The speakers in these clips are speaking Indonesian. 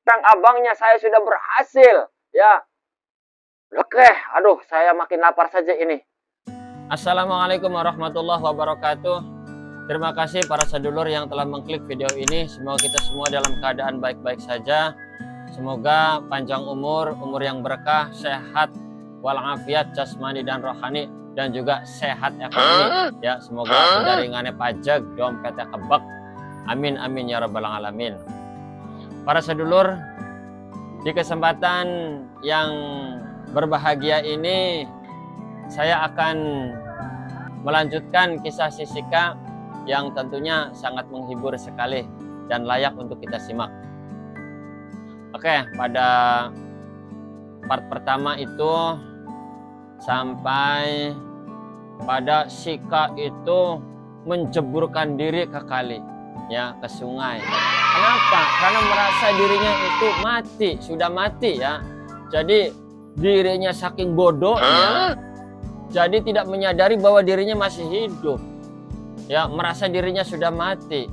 Sang abangnya saya sudah berhasil. Ya. Oke, aduh, saya makin lapar saja ini. Assalamualaikum warahmatullahi wabarakatuh. Terima kasih para sedulur yang telah mengklik video ini. Semoga kita semua dalam keadaan baik-baik saja. Semoga panjang umur, umur yang berkah, sehat, walafiat jasmani dan rohani, dan juga sehat ekonomi. Ya, semoga jaringannya pajak, dompetnya kebek. Amin amin ya rabbal alamin. Para sedulur, di kesempatan yang berbahagia ini saya akan melanjutkan kisah Sisika yang tentunya sangat menghibur sekali dan layak untuk kita simak. Oke, pada part pertama itu sampai pada Sika itu menjeburkan diri ke kali, ya, ke sungai. Kenapa? Karena merasa dirinya itu mati, sudah mati ya. Jadi dirinya saking bodohnya, jadi tidak menyadari bahwa dirinya masih hidup. Ya, merasa dirinya sudah mati.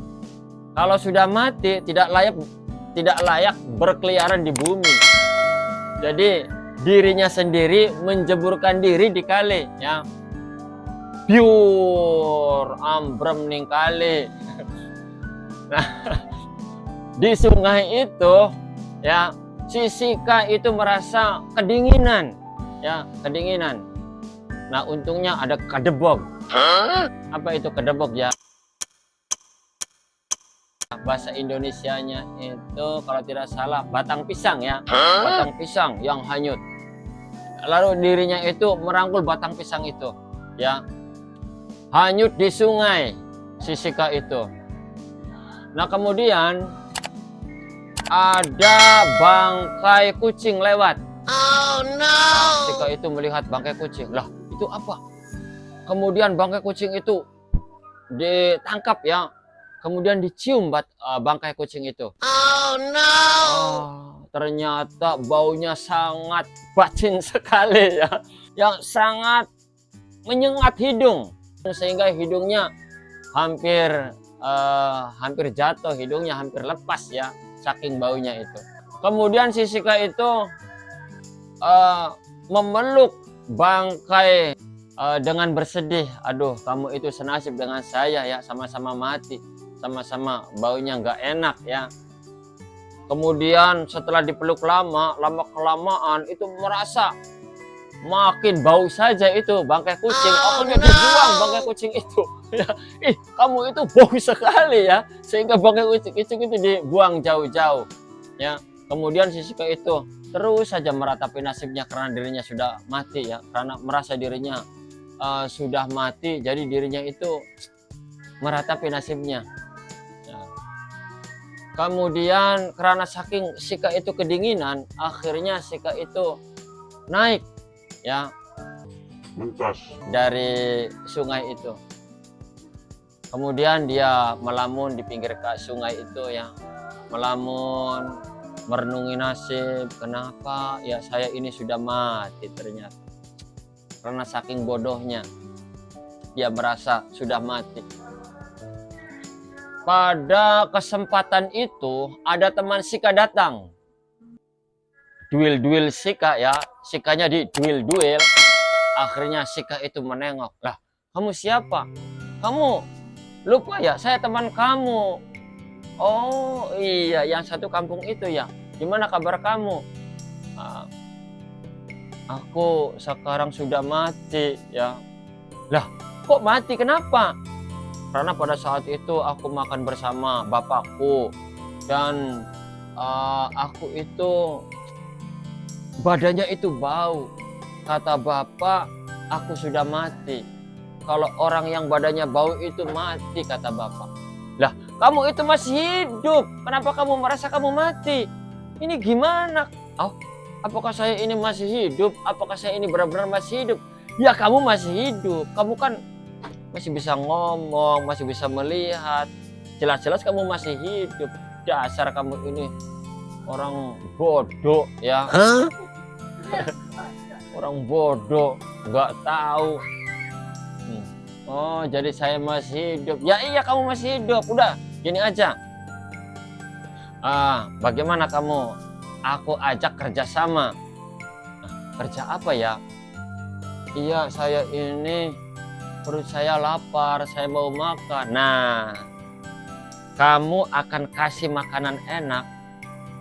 Kalau sudah mati tidak layak berkeliaran di bumi. Jadi dirinya sendiri menjeburkan diri di kali, ya. Biur ambrem ning kali. Nah, di sungai itu ya, Sisika itu merasa kedinginan, ya, kedinginan. Nah, untungnya ada kadebog. Apa itu kadebog ya? Bahasa Indonesianya itu kalau tidak salah batang pisang ya, batang pisang yang hanyut. Lalu dirinya itu merangkul batang pisang itu, ya, hanyut di sungai Sisika itu. Nah, kemudian ada bangkai kucing lewat. Oh no! Sisika itu melihat bangkai kucing. Lah, itu apa? Kemudian bangkai kucing itu ditangkap ya. Kemudian dicium bangkai kucing itu. Oh no! Ternyata baunya sangat bacin sekali ya. Yang sangat menyengat hidung. Sehingga hidungnya hampir jatuh, hidungnya hampir lepas ya, saking baunya itu. Kemudian Sisika itu memeluk bangkai dengan bersedih. Aduh, kamu itu senasib dengan saya ya, sama-sama mati, sama-sama baunya nggak enak ya. Kemudian setelah dipeluk lama kelamaan itu merasa makin bau saja itu bangkai kucing. Akhirnya dibuang bangkai kucing itu. Ya, kamu itu bau sekali ya, sehingga bangkai kucing itu dibuang jauh-jauh. Ya, kemudian Sisika itu terus saja meratapi nasibnya karena dirinya sudah mati ya, karena merasa dirinya sudah mati, jadi dirinya itu meratapi nasibnya. Ya. Kemudian karena saking Sika itu kedinginan, akhirnya Sika itu naik ya dari sungai itu. Kemudian dia melamun di pinggir sungai itu ya, melamun, merenungi nasib. Kenapa ya saya ini sudah mati ternyata. Karena saking bodohnya dia merasa sudah mati. Pada kesempatan itu ada teman Sika datang. Duel Sika ya, Sikanya di duel. Akhirnya Sika itu menengok. Lah, kamu siapa? Kamu lupa ya, saya teman kamu. Oh iya, yang satu kampung itu ya. Gimana kabar kamu? Aku sekarang sudah mati ya. Lah, kok mati? Kenapa? Karena pada saat itu aku makan bersama bapakku dan aku itu badannya itu bau. Kata bapak, aku sudah mati. Kalau orang yang badannya bau itu mati, kata bapak. Lah, kamu itu masih hidup. Kenapa kamu merasa kamu mati? Ini gimana? Oh, apakah saya ini masih hidup? Apakah saya ini benar-benar masih hidup? Ya, kamu masih hidup. Kamu kan masih bisa ngomong, masih bisa melihat. Jelas-jelas kamu masih hidup. Dasar kamu ini orang bodoh ya. Orang bodoh, nggak tahu. Oh, jadi saya masih hidup. Ya iya, kamu masih hidup. Udah, gini aja. Bagaimana kamu? Aku ajak kerjasama. Kerja apa ya? Iya, saya ini perut saya lapar, saya mau makan. Nah, kamu akan kasih makanan enak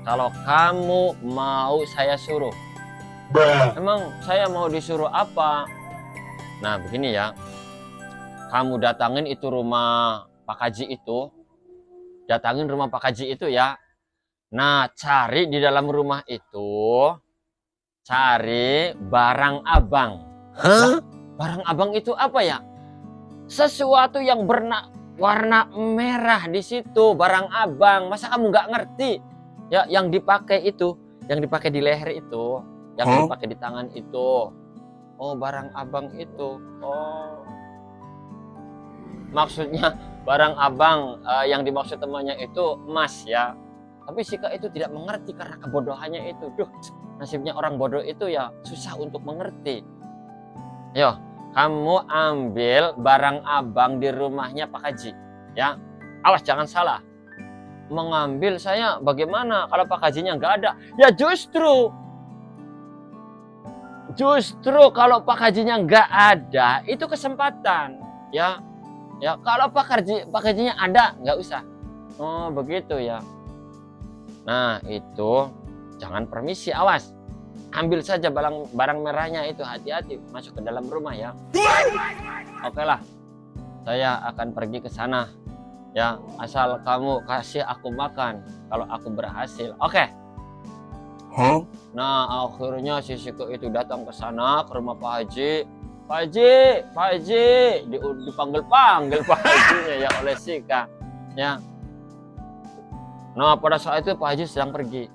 kalau kamu mau saya suruh. Emang saya mau disuruh apa? Nah, begini ya. Kamu datangin itu rumah Pak Haji itu. Datangin rumah Pak Haji itu ya. Nah, cari di dalam rumah itu, cari barang abang. Hah? Barang abang itu apa ya? Sesuatu yang warna merah di situ, barang abang. Masa kamu nggak ngerti? Ya, yang dipakai itu, yang dipakai di leher itu, yang dipakai di tangan itu. Oh, barang abang itu. Oh, maksudnya barang abang yang dimaksud temannya itu emas ya. Tapi Sika itu tidak mengerti karena kebodohannya itu. Duh, nasibnya orang bodoh itu ya susah untuk mengerti. Yo, kamu ambil barang abang di rumahnya Pak Haji. Ya, awas jangan salah. Mengambil saya bagaimana kalau Pak Hajinya nggak ada? Ya justru kalau Pak Hajinya nggak ada, itu kesempatan. Ya, kalau Pak Hajinya ada, nggak usah. Oh, begitu ya. Nah, itu jangan permisi, awas. Ambil saja barang merahnya itu, hati-hati masuk ke dalam rumah ya. Oke lah, saya akan pergi ke sana. Ya, asal kamu kasih aku makan kalau aku berhasil. Oke. Nah, akhirnya si Siko itu datang ke sana, ke rumah Pak Haji. Pak Haji, dipanggil-panggil Pak Hajinya ya oleh Sika. Ya. Nah, pada saat itu Pak Haji sedang pergi,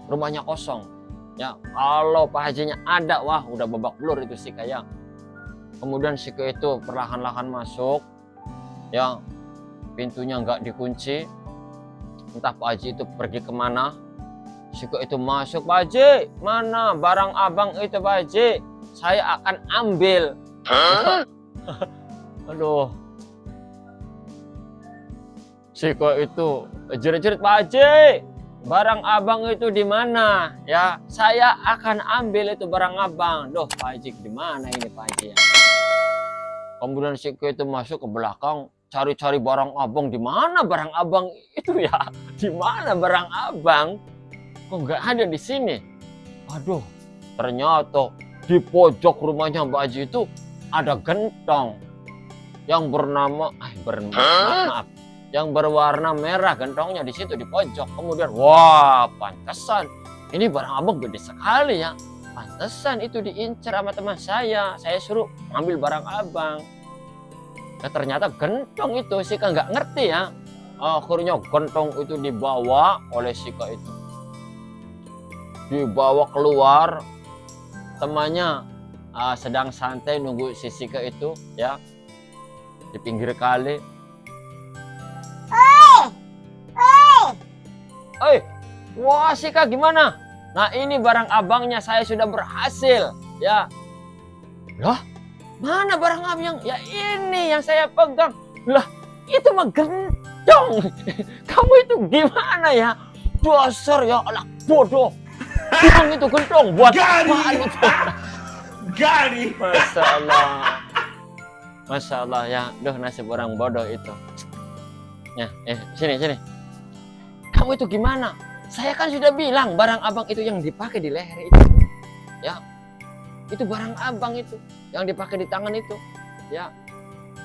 rumahnya kosong. Ya, kalau Pak Hajinya ada, wah udah babak belur itu Sika ya. Kemudian Sika itu perlahan-lahan masuk, ya, pintunya nggak dikunci. Entah Pak Haji itu pergi kemana. Sika itu masuk, Pak Haji, mana barang abang itu Pak Haji? Saya akan ambil. Aduh. Sika itu jerit-jerit, Pak Haji, barang abang itu di mana? Ya, saya akan ambil itu barang abang. Duh, Pak Haji di mana ini Pak Haji? Ya? Kemudian Sika itu masuk ke belakang, cari-cari barang abang. Di mana barang abang itu ya? Di mana barang abang? Kok nggak ada di sini? Aduh, ternyata di pojok rumahnya Mbak Haji itu ada gentong yang yang berwarna merah, gentongnya di situ di pojok. Kemudian, wah, pantesan ini barang abang gede sekali ya. Pantesan itu diincar sama teman saya. Saya suruh ambil barang abang. Nah, ternyata gentong itu Sika nggak ngerti ya. Akhirnya gentong itu dibawa oleh Sika itu. Dibawa keluar, temannya sedang santai nunggu si Sika itu ya di pinggir kali. Wah Sika gimana? Nah ini barang abangnya, saya sudah berhasil ya. Lah, mana barang abang? Ya ini yang saya pegang. Lah, itu mah gentong. Kamu itu gimana ya? Dasar ya anak bodoh. Bilang itu gentong buat apaan itu? Gali. Masya Allah ya. Duh, nasib orang bodoh itu. Ya, sini. Kamu itu gimana? Saya kan sudah bilang barang abang itu yang dipakai di leher itu. Ya. Itu barang abang itu yang dipakai di tangan itu. Ya.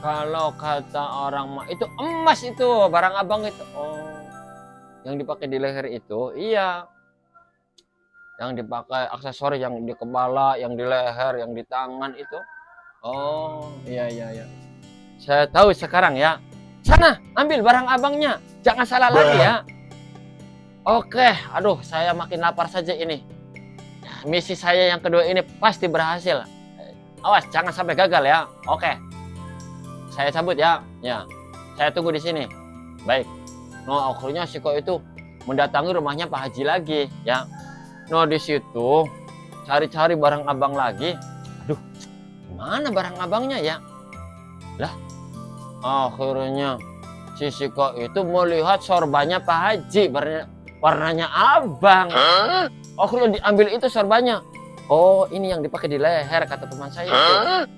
Kalau kata orang itu emas itu barang abang itu. Oh. Yang dipakai di leher itu, iya. Yang dipakai aksesoris yang di kepala, yang di leher, yang di tangan itu. Oh, iya. Saya tahu sekarang ya. Sana, ambil barang abangnya. Jangan salah lagi ya. Oke, aduh, saya makin lapar saja ini. Misi saya yang kedua ini pasti berhasil. Awas, jangan sampai gagal ya. Oke. Saya cabut ya. Ya. Saya tunggu di sini. Baik. Nah, akhirnya Siko itu mendatangi rumahnya Pak Haji lagi, ya. Nah, di situ cari-cari barang abang lagi. Aduh, mana barang abangnya ya? Lah, akhirnya si Siko itu melihat sorbannya Pak Haji. warnanya abang. Akhirnya diambil itu sorbannya. Oh, ini yang dipakai di leher, kata teman saya itu.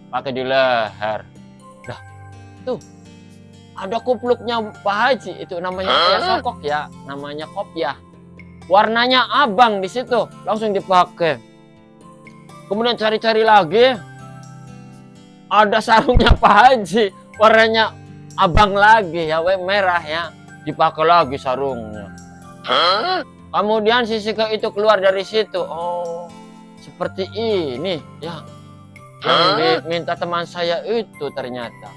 Pakai di leher. Dah, tuh ada kupluknya Pak Haji, itu namanya kayak sokok ya, namanya kopiah. Warnanya abang di situ, langsung dipakai. Kemudian cari-cari lagi, ada sarungnya Pak Haji, warnanya abang lagi ya, merah ya, dipakai lagi sarungnya. Kemudian si Sika itu keluar dari situ. Oh, seperti ini ya, yang diminta teman saya itu ternyata.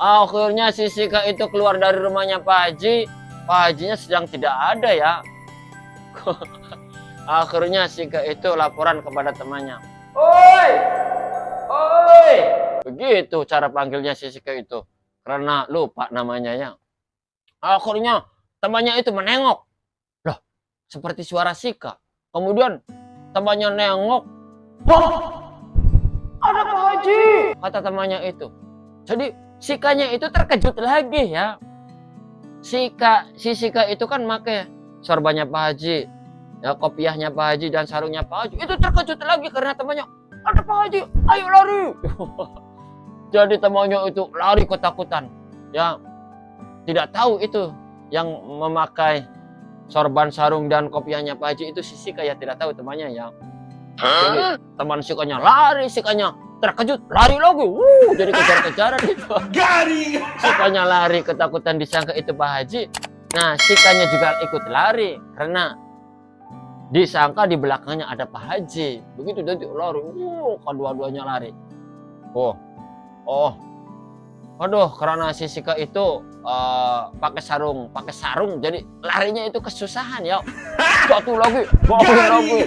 Akhirnya si Sika itu keluar dari rumahnya Pak Haji. Pak Hajinya sedang tidak ada ya. Akhirnya Sika itu laporan kepada temannya. Oi, oi. Begitu cara panggilnya si Sika itu, karena lupa namanya ya. Akhirnya temannya itu menengok. Loh, seperti suara Sika. Kemudian temannya nengok. Wah, ada Pak Haji, kata temannya itu. Jadi Sikanya itu terkejut lagi ya. Si Sika itu kan pakai sorbannya Pak Haji, ya, kopiahnya Pak Haji dan sarungnya Pak Haji. Itu terkejut lagi karena temannya, ada Pak Haji, ayo lari. Jadi temannya itu lari ketakutan, ya, tidak tahu itu yang memakai sorban, sarung dan kopiahnya Pak Haji itu si Sika ya, tidak tahu temannya ya. Jadi teman Sikanya lari, Sikanya terkejut, lari lagi. Jadi kejar-kejaran itu. Sikanya lari ketakutan, disangka itu Pak Haji. Nah, Sikanya juga ikut lari karena disangka di belakangnya ada Pak Haji. Begitu jadi lari, kedua-duanya lari. Aduh, karena si Sika itu pakai sarung, jadi larinya itu kesusahan ya. Jatuh lagi, bangun lagi,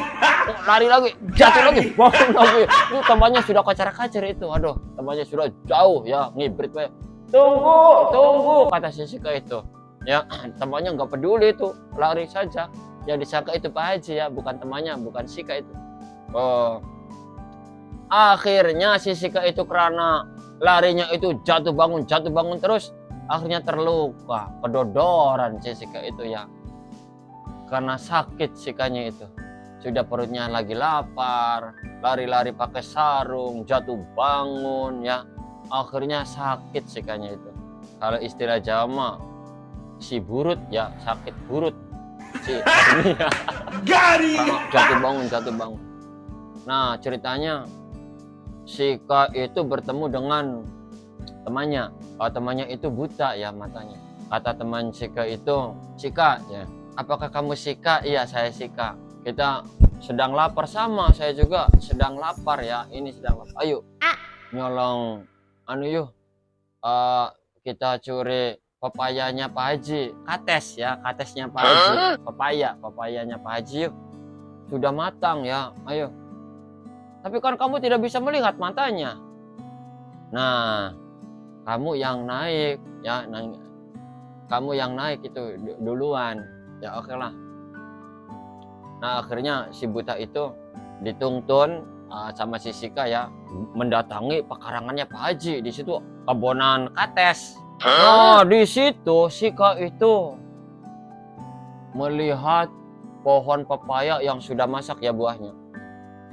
lari lagi, jatuh lagi, bangun lagi. Itu temannya sudah kacar-kacir itu. Aduh, temannya sudah jauh ya, ngibrit. Tunggu, kata si Sika itu. Ya, temannya nggak peduli itu, lari saja. Ya disangka itu Pak Haji ya, bukan temannya, bukan Sika itu. Akhirnya si Sika itu karena larinya itu jatuh bangun terus, akhirnya terluka, kedodoran si Sika itu ya. Karena sakit Sikanya itu, sudah perutnya lagi lapar, lari-lari pakai sarung, jatuh bangun ya, akhirnya sakit Sikanya itu. Kalau istilah Jawa si burut ya, sakit burut si ya. Jatuh bangun. Nah, ceritanya Sika itu bertemu dengan temannya. Temannya itu buta ya matanya. Kata teman Sika itu, Sika ya, apakah kamu Sika? Iya, saya Sika. Kita sedang lapar sama, saya juga sedang lapar ya. Ini sedang lapar. Ayo, nyolong yuk. Kita curi papayanya Pak Haji. Kates ya, katesnya Pak Haji. Papayanya Pak Haji yuk. Sudah matang ya, ayo. Tapi kan kamu tidak bisa melihat matanya. Nah, kamu yang naik ya, kamu yang naik itu duluan. Ya oke lah. Nah, akhirnya si buta itu dituntun sama si Sika ya, mendatangi pekarangannya Pak Haji. Di situ kebonan kates. Nah, di situ Sika itu melihat pohon pepaya yang sudah masak ya buahnya.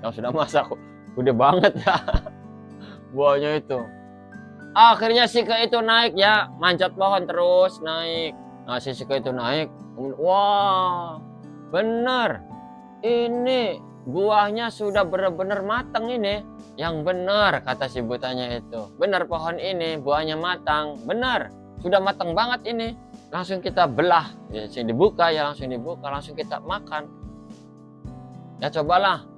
Yang sudah masak, udah banget ya buahnya itu. Akhirnya Sika itu naik ya, manjat pohon terus naik. Nah, si Sika itu naik. Wah, benar. Ini buahnya sudah benar-benar matang ini. Yang benar, kata si butanya itu. Benar, pohon ini buahnya matang. Benar, sudah matang banget ini. Langsung kita belah. Langsung dibuka ya, langsung kita makan. Ya cobalah.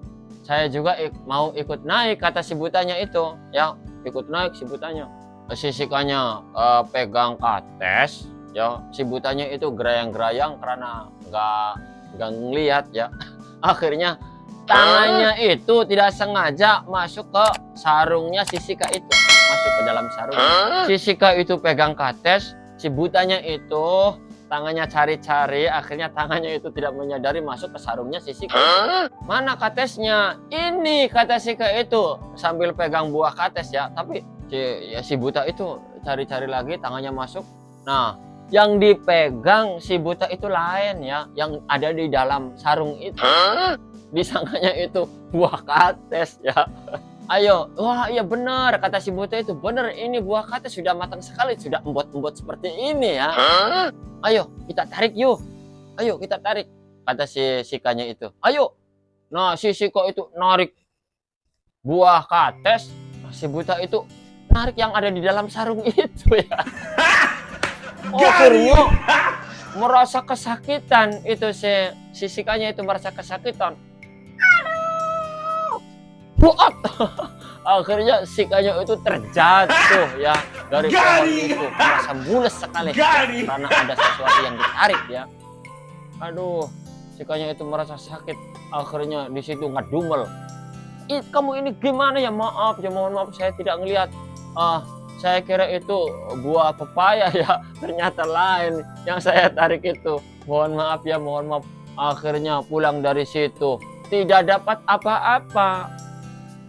Saya juga mau ikut naik, kata si butanya itu. Ya, ikut naik si butanya. Si Sikanya pegang kates. Ya, si butanya itu gerayang-gerayang karena nggak ngelihat ya. Akhirnya tangannya itu tidak sengaja masuk ke sarungnya si Sika itu. Masuk ke dalam sarung. Si Sika itu pegang kates. Si butanya itu tangannya cari-cari, akhirnya tangannya itu tidak menyadari masuk ke sarungnya si Sika. Mana katesnya? Ini, kata Sika itu sambil pegang buah kates ya. Tapi si buta itu cari-cari lagi, tangannya masuk. Nah, Yang dipegang si buta itu lain ya, yang ada di dalam sarung itu. Disangkanya itu buah kates ya. Ayo, wah iya benar kata si buta itu, benar ini buah kates sudah matang sekali, sudah embot-embot seperti ini ya. Ayo kita tarik yuk, ayo kita tarik, kata si Sikanya itu. Ayo, nah si Sika itu narik buah kates, si buta itu narik yang ada di dalam sarung itu ya. Akhirnya merasa kesakitan itu si Sikanya itu merasa kesakitan. Buat akhirnya Sikanya itu terjatuh ya dari pohon itu, merasa mules sekali karena ada sesuatu yang ditarik ya. Aduh, Sikanya itu merasa sakit, akhirnya di situ ngedumel. Kamu ini gimana ya, maaf ya, mohon maaf saya tidak ngelihat. Saya kira itu buah pepaya ya, ternyata lain yang saya tarik itu. Mohon maaf ya, mohon maaf. Akhirnya pulang dari situ tidak dapat apa-apa.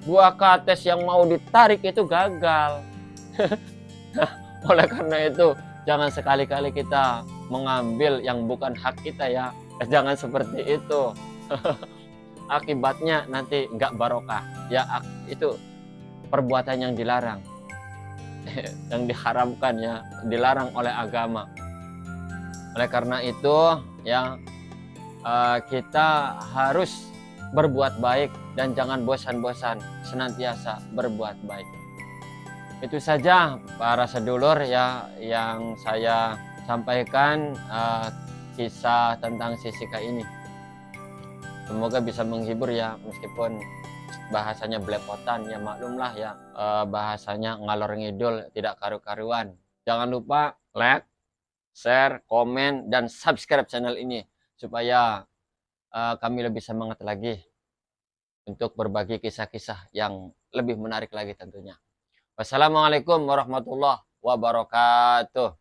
Buah kates yang mau ditarik itu gagal. Oleh karena itu jangan sekali-kali kita mengambil yang bukan hak kita ya. Jangan seperti itu. Akibatnya nanti nggak barokah ya, itu perbuatan yang dilarang. Yang diharamkan ya, dilarang oleh agama. Oleh karena itu ya, kita harus berbuat baik dan jangan bosan-bosan senantiasa berbuat baik. Itu saja para sedulur ya yang saya sampaikan, kisah tentang si Sika ini. Semoga bisa menghibur ya, meskipun bahasanya belepotan ya, maklumlah ya, bahasanya ngalor ngidul tidak karu-karuan. Jangan lupa like, share, komen, dan subscribe channel ini supaya kami lebih semangat lagi untuk berbagi kisah-kisah yang lebih menarik lagi tentunya. Wassalamualaikum warahmatullahi wabarakatuh.